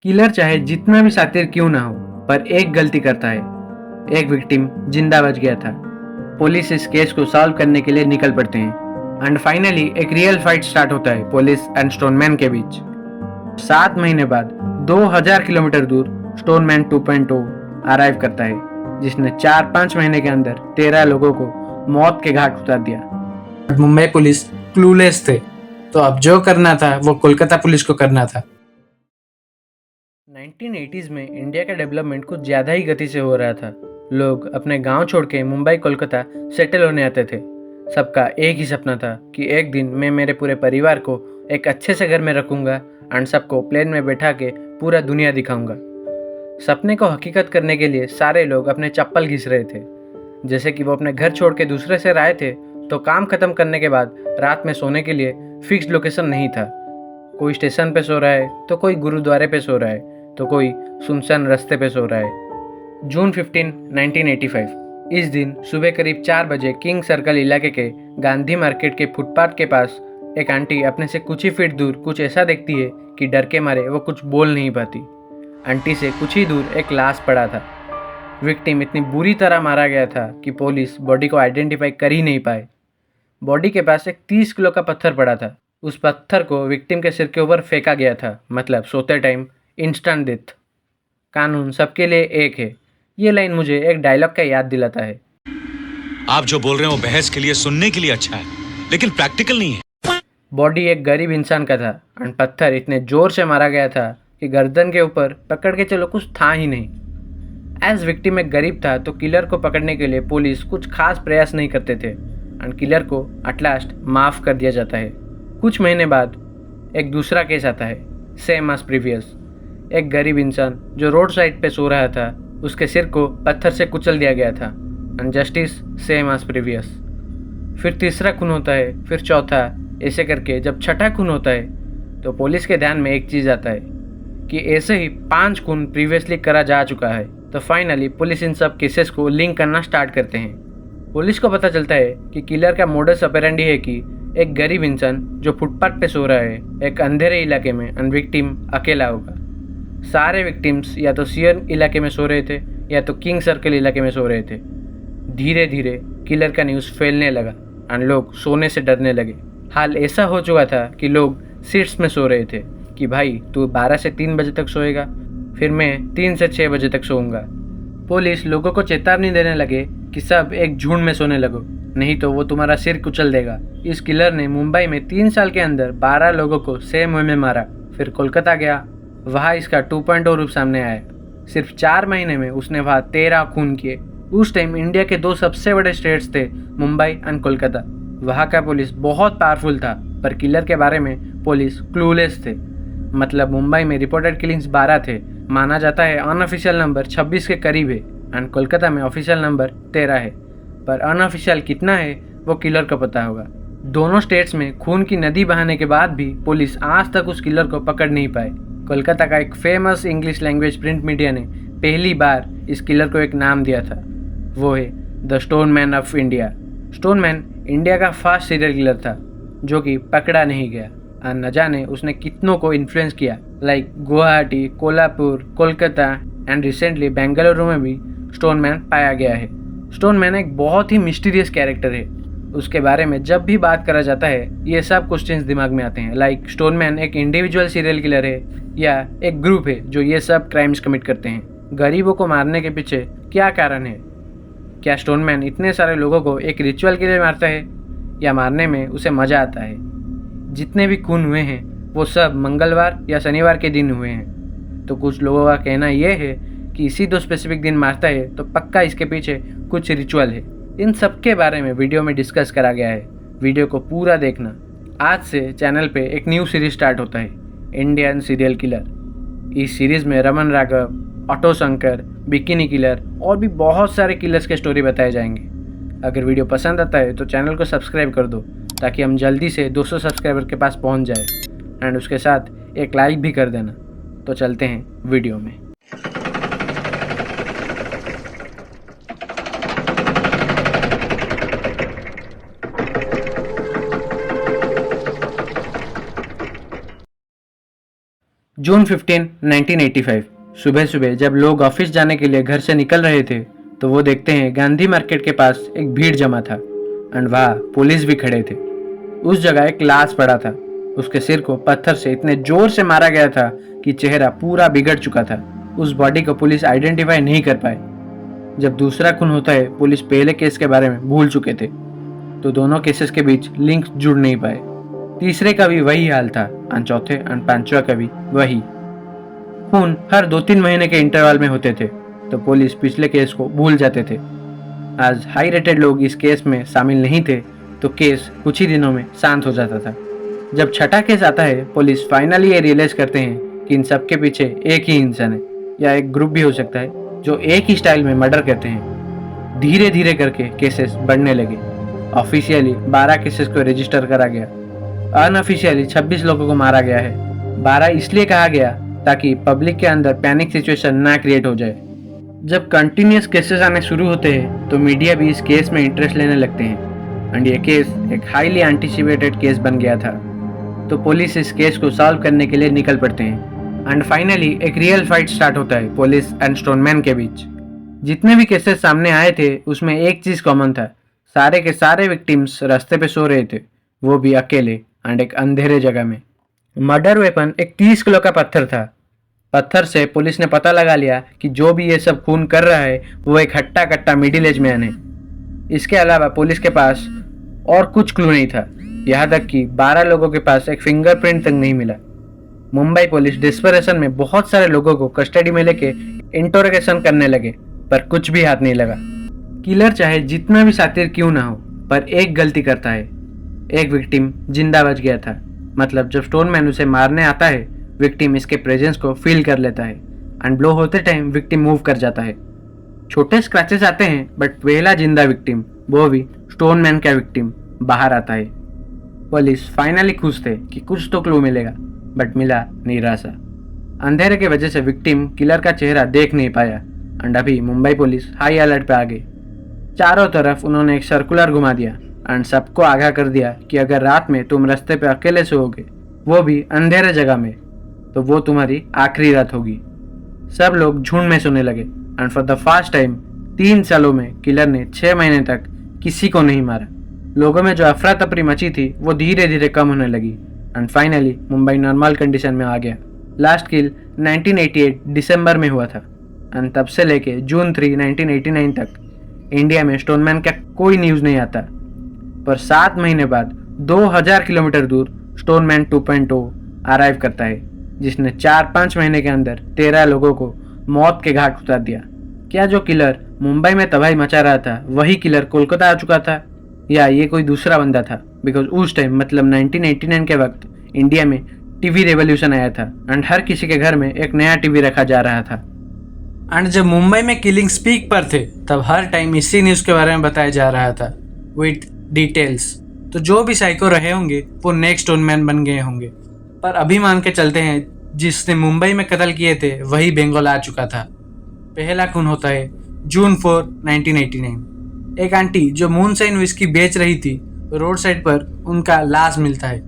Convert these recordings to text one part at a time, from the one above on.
Killer चाहे जितना भी शातिर क्यों ना हो, पर एक गलती करता है। एक विक्टिम जिंदा बच गया था। पुलिस इस केस को सॉल्व करने के लिए निकल पड़ते हैं एंड फाइनली एक रियल फाइट स्टार्ट होता है पुलिस एंड स्टोनमैन के बीच। 7 महीने बाद 2000 किलोमीटर दूर स्टोनमैन 2.0 अराइव करता है, जिसने 4-5 महीने के अंदर 13 लोगों को मौत के घाट उतार दिया। मुंबई पुलिस क्लूलेस थे, तो अब जो करना था वो कोलकाता पुलिस को करना था। 1980s में इंडिया का डेवलपमेंट कुछ ज़्यादा ही गति से हो रहा था। लोग अपने गांव छोड़ के मुंबई कोलकाता सेटल होने आते थे। सबका एक ही सपना था कि एक दिन मैं मेरे पूरे परिवार को एक अच्छे से घर में रखूंगा एंड सबको प्लेन में बैठा के पूरा दुनिया दिखाऊंगा। सपने को हकीकत करने के लिए सारे लोग अपने चप्पल घिस रहे थे। जैसे कि वो अपने घर छोड़ के दूसरे से आए थे, तो काम खत्म करने के बाद रात में सोने के लिए फिक्स्ड लोकेशन नहीं था। कोई स्टेशन पे सो रहा है, तो कोई गुरुद्वारे पे सो रहा है, तो कोई सुनसान रास्ते पे सो रहा है। जून 15, 1985। इस दिन सुबह करीब 4 बजे किंग सर्कल इलाके के गांधी मार्केट के फुटपाथ के पास एक आंटी अपने से कुछ ही फीट दूर कुछ ऐसा देखती है कि डर के मारे वो कुछ बोल नहीं पाती। आंटी से कुछ ही दूर एक लाश पड़ा था। विक्टिम इतनी बुरी तरह मारा गया था कि पुलिस बॉडी को आइडेंटिफाई कर ही नहीं पाए। बॉडी के पास एक 30 किलो का पत्थर पड़ा था। उस पत्थर को विक्टिम के सिर के ऊपर फेंका गया था, मतलब सोते टाइम इंस्टेंट डेथ। कानून सबके लिए एक है, ये लाइन मुझे एक डायलॉग का याद दिलाता है। आप जो बोल रहे हैं वो बहस के लिए, सुनने के लिए अच्छा है, लेकिन प्रैक्टिकल नहीं है। बॉडी एक गरीब इंसान का था और पत्थर इतने जोर से मारा गया था कि गर्दन के ऊपर पकड़ के चलो कुछ था ही नहीं। एज विक्टिम एक गरीब था, तो किलर को पकड़ने के लिए पुलिस कुछ खास प्रयास नहीं करते थे और किलर को एट लास्ट माफ़ कर दिया जाता है। कुछ महीने बाद एक दूसरा केस आता है, सेम एज प्रीवियस। एक गरीब इंसान जो रोड साइड पे सो रहा था, उसके सिर को पत्थर से कुचल दिया गया था and justice same as previous. फिर तीसरा खून होता है, फिर चौथा, ऐसे करके जब छठा खून होता है तो पुलिस के ध्यान में एक चीज़ आता है कि ऐसे ही 5 खून प्रीवियसली करा जा चुका है। तो फाइनली पुलिस इन सब केसेस को लिंक करना स्टार्ट करते हैं। पुलिस को पता चलता है कि किलर का मोडस ऑपरेंडी है कि एक गरीब इंसान जो फुटपाथ पे सो रहा है एक अंधेरे इलाके में एंड विक्टिम अकेला होगा। सारे विक्टिम्स या तो सीएन इलाके में सो रहे थे या तो किंग सर्कल इलाके में सो रहे थे। धीरे धीरे किलर का न्यूज़ फैलने लगा एंड लोग सोने से डरने लगे। हाल ऐसा हो चुका था कि लोग सीट्स में सो रहे थे कि भाई तू 12 से 3 बजे तक सोएगा, फिर मैं 3 से 6 बजे तक सोऊंगा। पुलिस लोगों को चेतावनी देने लगे कि सब एक झुंड में सोने लगो, नहीं तो वो तुम्हारा सिर कुचल देगा। इस किलर ने मुंबई में 3 साल के अंदर 12 लोगों को सेम वे में मारा। फिर कोलकाता गया, वहाँ इसका 2.0 रूप सामने आया। सिर्फ 4 महीने में उसने वहाँ 13 खून किए। उस टाइम इंडिया के 2 सबसे बड़े स्टेट्स थे, मुंबई एंड कोलकाता। वहाँ का पुलिस बहुत पावरफुल था, पर किलर के बारे में पुलिस क्लूलेस थे। मतलब मुंबई में रिपोर्टेड किलिंग्स 12 थे, माना जाता है अनऑफिशियल नंबर 26 के करीब है एंड कोलकाता में ऑफिशियल नंबर 13 है, पर अनऑफिशियल कितना है वो किलर को पता होगा। दोनों स्टेट्स में खून की नदी बहाने के बाद भी पुलिस आज तक उस किलर को पकड़ नहीं पाए। कोलकाता का एक famous English language print media ने पहली बार इस किलर को एक नाम दिया था, वो है the stone man of India. Stone man India का फर्स्ट सीरियल किलर था जो कि पकड़ा नहीं गया और न जाने उसने कितनों को इन्फ्लुएंस किया, like Guwahati, Kolhapur, Kolkata and recently Bengaluru में भी स्टोन मैन पाया गया है। स्टोन मैन एक बहुत ही मिस्टीरियस कैरेक्टर है। उसके बारे में जब भी बात करा जाता है ये सब क्वेश्चंस दिमाग में आते हैं, लाइक स्टोन मैन एक इंडिविजुअल सीरियल किलर है या एक ग्रुप है जो ये सब क्राइम्स कमिट करते हैं। गरीबों को मारने के पीछे क्या कारण है? क्या स्टोन मैन इतने सारे लोगों को एक रिचुअल के लिए मारता है या मारने में उसे मज़ा आता है? जितने भी खून हुए हैं वो सब मंगलवार या शनिवार के दिन हुए हैं। तो कुछ लोगों का कहना यह है कि इसी 2 स्पेसिफिक दिन मारता है तो पक्का इसके पीछे कुछ रिचुअल है। इन सब के बारे में वीडियो में डिस्कस करा गया है, वीडियो को पूरा देखना। आज से चैनल पे एक न्यू सीरीज स्टार्ट होता है, इंडियन सीरियल किलर। इस सीरीज़ में Raman Raghav, auto Shankar, bikini killer और भी बहुत सारे किलर्स के स्टोरी बताए जाएंगे। अगर वीडियो पसंद आता है तो चैनल को सब्सक्राइब कर दो ताकि हम जल्दी से 200 सब्सक्राइबर के पास पहुंच जाए एंड उसके साथ एक लाइक भी कर देना। तो चलते हैं वीडियो में। जून 15, 1985 सुबह सुबह जब लोग ऑफिस जाने के लिए घर से निकल रहे थे तो वो देखते हैं गांधी मार्केट के पास एक भीड़ जमा था एंड वहाँ पुलिस भी खड़े थे। उस जगह एक लाश पड़ा था। उसके सिर को पत्थर से इतने जोर से मारा गया था कि चेहरा पूरा बिगड़ चुका था। उस बॉडी को पुलिस आइडेंटिफाई नहीं कर पाए। जब दूसरा खून होता है, पुलिस पहले केस के बारे में भूल चुके थे, तो दोनों केसेस के बीच लिंक जुड़ नहीं पाए। तीसरे का भी वही हाल था और चौथे और पांचवा का भी वही। खून हर 2-3 महीने के इंटरवल में होते थे, तो पुलिस पिछले केस को भूल जाते थे। आज हाई रेटेड लोग इस केस में शामिल नहीं थे, तो केस कुछ ही दिनों में शांत हो जाता था। जब छठा केस आता है, पुलिस फाइनली ये रियलाइज करते हैं कि इन सब के पीछे एक ही इंसान है, या एक ग्रुप भी हो सकता है, जो एक ही स्टाइल में मर्डर करते हैं। धीरे धीरे करके केसेस बढ़ने लगे। ऑफिशियली 12 केसेस को रजिस्टर करा गया, अनऑफिशियली 26 लोगों को मारा गया है। 12 इसलिए कहा गया ताकि पब्लिक के अंदर पैनिक सिचुएशन ना क्रिएट हो जाए। जब कंटिन्यूस केसेस आने शुरू होते हैं तो मीडिया भी इस केस में इंटरेस्ट लेने लगते हैं एंड ये केस एक हाईली एंटिसिपेटेड केस बन गया था। तो पुलिस इस केस को सॉल्व करने के लिए निकल पड़ते हैं एंड फाइनली एक रियल फाइट स्टार्ट होता है पुलिस एंड स्टोनमैन के बीच। जितने भी केसेस सामने आए थे उसमें एक चीज़ कॉमन था, सारे के सारे विक्टिम्स रास्ते पे सो रहे थे, वो भी अकेले एंड एक अंधेरे जगह में। मर्डर वेपन एक 30 किलो का पत्थर था। पत्थर से पुलिस ने पता लगा लिया कि जो भी ये सब खून कर रहा है वो एक हट्टा कट्टा मिडिल एज मैन है। इसके अलावा पुलिस के पास और कुछ क्लू नहीं था, यहाँ तक कि 12 लोगों के पास एक फिंगरप्रिंट तक नहीं मिला। मुंबई पुलिस डिस्परेशन में बहुत सारे लोगों को कस्टडी में लेके इंटरोगेशन करने लगे, पर कुछ भी हाथ नहीं लगा। किलर चाहे जितना भी शातिर क्यों ना हो, पर एक गलती करता है। एक विक्टिम जिंदा बच गया था, मतलब जब स्टोनमैन उसे मारने आता है, विक्टिम इसके प्रेजेंस को फील कर लेता है एंड ब्लो होते टाइम विक्टिम मूव कर जाता है। छोटे स्क्रैचेस आते हैं, बट पहला जिंदा विक्टिम, वो भी स्टोनमैन का विक्टिम, बाहर आता है। पुलिस फाइनली खुश थे कि कुछ तो क्लू मिलेगा, बट मिला निराशा। अंधेरे की वजह से विक्टिम किलर का चेहरा देख नहीं पाया एंड अभी मुंबई पुलिस हाई अलर्ट पे आ गई। चारों तरफ उन्होंने एक सर्कुलर घुमा दिया एंड सबको आगाह कर दिया कि अगर रात में तुम रास्ते पे अकेले सोओगे, वो भी अंधेरे जगह में, तो वो तुम्हारी आखिरी रात होगी। सब लोग झुंड में सोने लगे and for the first time 3 सालों में किलर ने 6 महीने तक किसी को नहीं मारा। लोगों में जो अफरा तफरी मची थी वो धीरे धीरे कम होने लगी and finally Mumbai normal condition में आ गया। लास्ट किल 1988 दिसंबर में हुआ था एंड तब से लेके जून 3, 1989 तक इंडिया में स्टोनमैन का कोई न्यूज़ नहीं आता। पर 7 महीने बाद 2000 किलोमीटर दूर स्टोनमैन 2.0 अराइव करता है, जिसने 4-5 महीने के अंदर 13 लोगों को मौत के घाट उतार दिया। क्या जो किलर मुंबई में तबाही मचा रहा था वही किलर कोलकाता आ चुका था, या ये कोई दूसरा बंदा था? बिकॉज उस टाइम मतलब 1989 के वक्त इंडिया में टीवी रेवोल्यूशन आया था एंड हर किसी के घर में एक नया टीवी रखा जा रहा था। एंड जब मुंबई में किलिंग स्पीक पर थे तब हर टाइम इसी न्यूज़ के बारे में बताया जा रहा था विथ डिटेल्स। तो जो भी साइको रहे होंगे वो नेक्स्ट स्टोनमैन बन गए होंगे। पर अभी मान के चलते हैं जिसने मुंबई में कत्ल किए थे वही बंगाल आ चुका था। पहला खून होता है जून 4, 1989। एक आंटी जो मूनशाइन विस्की बेच रही थी, रोड साइड पर उनका लाश मिलता है।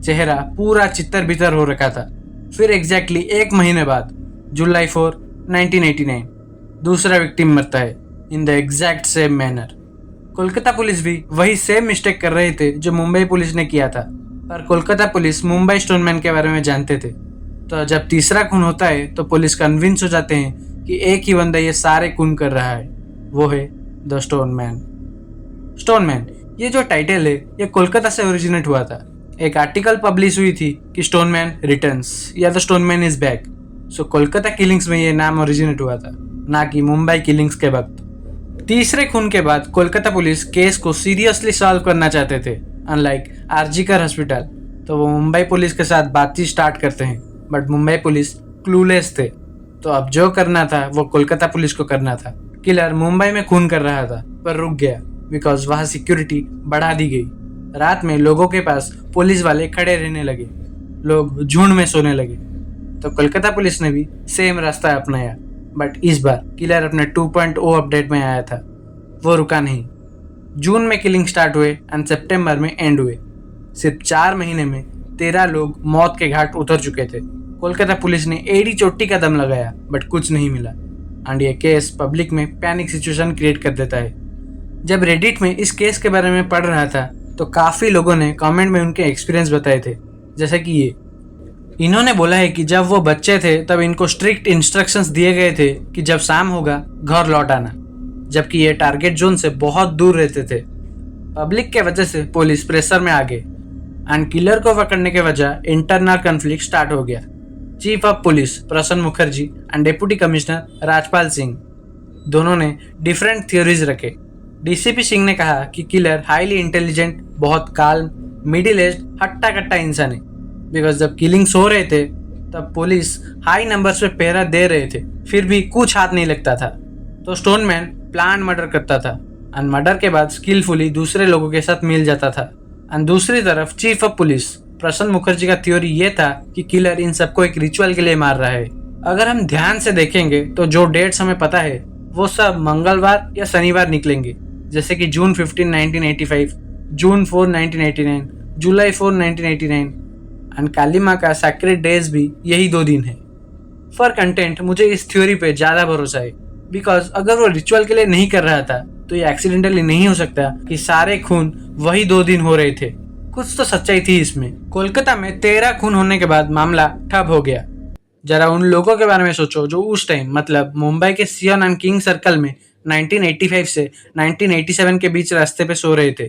चेहरा पूरा चित्तर बितर हो रखा था। फिर एग्जैक्टली 1 महीने बाद जुलाई 4, 1989 दूसरा विक्टिम मरता है in the exact same manner. Kolkata police भी वही सेम मिस्टेक कर रहे थे जो मुंबई पुलिस ने किया था, पर कोलकाता पुलिस मुंबई स्टोनमैन के बारे में जानते थे। तो जब तीसरा खून होता है तो पुलिस कन्विंस हो जाते हैं कि एक ही बंदा ये सारे खून कर रहा है, वो है द स्टोनमैन। स्टोनमैन ये जो टाइटल है ये कोलकाता से ओरिजिनेट हुआ था। एक आर्टिकल पब्लिश हुई थी कि स्टोनमैन रिटर्न्स या the Stoneman is back. So Kolkata killings में ये नाम ओरिजिनेट हुआ था, ना कि मुंबई किलिंग्स के वक्त। तीसरे खून के बाद कोलकाता पुलिस केस को सीरियसली सॉल्व करना चाहते थे, अनलाइक आरजीकर हॉस्पिटल। तो वो मुंबई पुलिस के साथ बातचीत स्टार्ट करते हैं, बट मुंबई पुलिस क्लूलेस थे। तो अब जो करना था वो कोलकाता पुलिस को करना था। किलर मुंबई में खून कर रहा था पर रुक गया बिकॉज वहाँ सिक्योरिटी बढ़ा दी गई। रात में लोगों के पास पुलिस वाले खड़े रहने लगे, लोग झुंड में सोने लगे। तो कोलकाता पुलिस ने भी सेम रास्ता अपनाया, बट इस बार किलर अपने 2.0 अपडेट में आया था। वो रुका नहीं। जून में किलिंग स्टार्ट हुए एंड सितंबर में एंड हुए। सिर्फ 4 महीने में 13 लोग मौत के घाट उतर चुके थे। कोलकाता पुलिस ने एड़ी चोटी का दम लगाया बट कुछ नहीं मिला एंड ये केस पब्लिक में पैनिक सिचुएशन क्रिएट कर देता है। जब रेडिट में इस केस के बारे में पढ़ रहा था तो काफ़ी लोगों ने कमेंट में उनके एक्सपीरियंस बताए थे, जैसे कि ये। इन्होंने बोला है कि जब वो बच्चे थे तब इनको स्ट्रिक्ट इंस्ट्रक्शंस दिए गए थे कि जब शाम होगा घर लौट आना, जबकि ये टारगेट जोन से बहुत दूर रहते थे। पब्लिक के वजह से पुलिस प्रेशर में आ गई एंड किलर को पकड़ने के वजह इंटरनल कन्फ्लिक्ट स्टार्ट हो गया। चीफ ऑफ पुलिस प्रसन्न Mukherjee and deputy commissioner Rajpal Singh दोनों ने डिफरेंट थ्योरीज रखे। डीसीपी सिंह ने कहा कि किलर हाईली इंटेलिजेंट, बहुत काल्म, मिडिल एज, हट्टा कट्टा इंसान है, बिकॉज जब किलिंग्स हो रहे थे तब पुलिस हाई नंबर्स पे पहरा दे रहे थे, फिर भी कुछ हाथ नहीं लगता था। तो स्टोनमैन प्लान मर्डर करता था एंड मर्डर के बाद स्किलफुली दूसरे लोगों के साथ मिल जाता था। एंड दूसरी तरफ चीफ ऑफ पुलिस प्रसन्न मुखर्जी का थ्योरी ये था कि किलर इन सबको एक रिचुअल के लिए मार रहा है। अगर हम ध्यान से देखेंगे तो जो डेट्स हमें पता है वो सब मंगलवार या शनिवार निकलेंगे, जैसे कि जून 15, 1985, जून 4, 1989, जुलाई 4, 1989 एंड काली माँ का सैक्रेड डेज भी यही 2 दिन है। फॉर कंटेंट मुझे इस थ्योरी पे ज़्यादा भरोसा है, बिकॉज अगर वो रिचुअल के लिए नहीं कर रहा था तो ये एक्सीडेंटली नहीं हो सकता कि सारे खून वही 2 दिन हो रहे थे। कुछ तो सच्चाई थी इसमें। कोलकाता में 13 खून होने के बाद मामला ठप हो गया। जरा उन लोगों के बारे में सोचो जो उस टाइम मतलब मुंबई के सियोन एंड किंग सर्कल में 1985 से 1987 के बीच रास्ते पे सो रहे थे।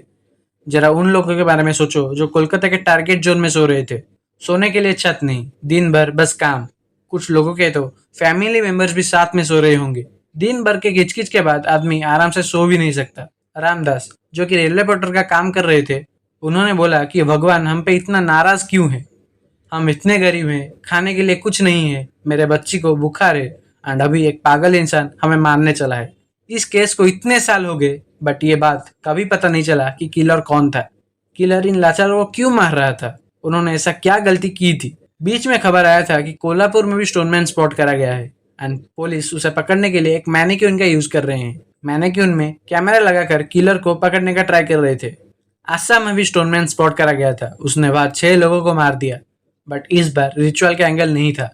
जरा उन लोगों के बारे में सोचो जो कोलकाता के टारगेट जोन में सो रहे थे। सोने के लिए छत नहीं, दिन भर बस काम। कुछ लोगों के तो फैमिली मेंबर्स भी साथ में सो रहे होंगे। दिन भर के किचकिच के बाद आदमी आराम से सो भी नहीं सकता। रामदास जो कि रेलवे पोर्टर का काम कर रहे थे, उन्होंने बोला कि भगवान हम पे इतना नाराज क्यों है, हम इतने गरीब हैं, खाने के लिए कुछ नहीं है, मेरे बच्ची को बुखार है एंड अभी एक पागल इंसान हमें मारने चला है। इस केस को इतने साल हो गए बट ये बात कभी पता नहीं चला कि किलर कौन था, किलर इन लाचारों को क्यों मार रहा था, उन्होंने ऐसा क्या गलती की थी। बीच में खबर आया था कि कोल्हापुर में भी स्टोनमैन स्पॉट करा गया है एंड पुलिस उसे पकड़ने के लिए एक मैनिक्यून का यूज कर रहे हैं। मैनिक्यून में कैमरा लगाकर किलर को पकड़ने का ट्राई कर रहे थे। आसाम में भी स्टोनमैन स्पॉट करा गया था, उसने वहां 6 लोगों को मार दिया, बट इस बार रिचुअल का एंगल नहीं था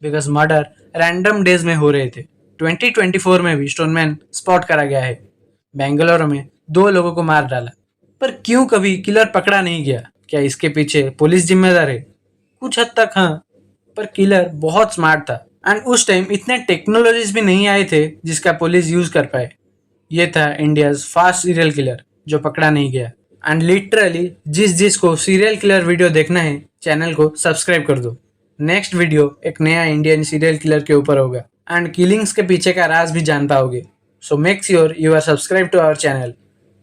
बिकॉज मर्डर रैंडम डेज में हो रहे थे। 2024 में भी स्टोनमैन स्पॉट करा गया है। बेंगलुरु में 2 लोगों को मार डाला, पर क्यों कभी किलर पकड़ा नहीं गया? क्या इसके पीछे पुलिस जिम्मेदार है? कुछ हद तक हाँ, पर किलर बहुत स्मार्ट था एंड उस टाइम इतने टेक्नोलॉजीज भी नहीं आए थे जिसका पुलिस यूज कर पाए। ये था इंडियाज फास्ट सीरियल किलर जो पकड़ा नहीं गया। एंड लिटरली जिसको सीरियल किलर वीडियो देखना है चैनल को सब्सक्राइब कर दो। नेक्स्ट वीडियो एक नया इंडियन सीरियल किलर के ऊपर होगा एंड किलिंग्स के पीछे का राज भी जान पाओगे। So make sure you are subscribe to our channel.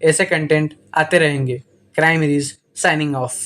ऐसे कंटेंट आते रहेंगे। Crime is signing of.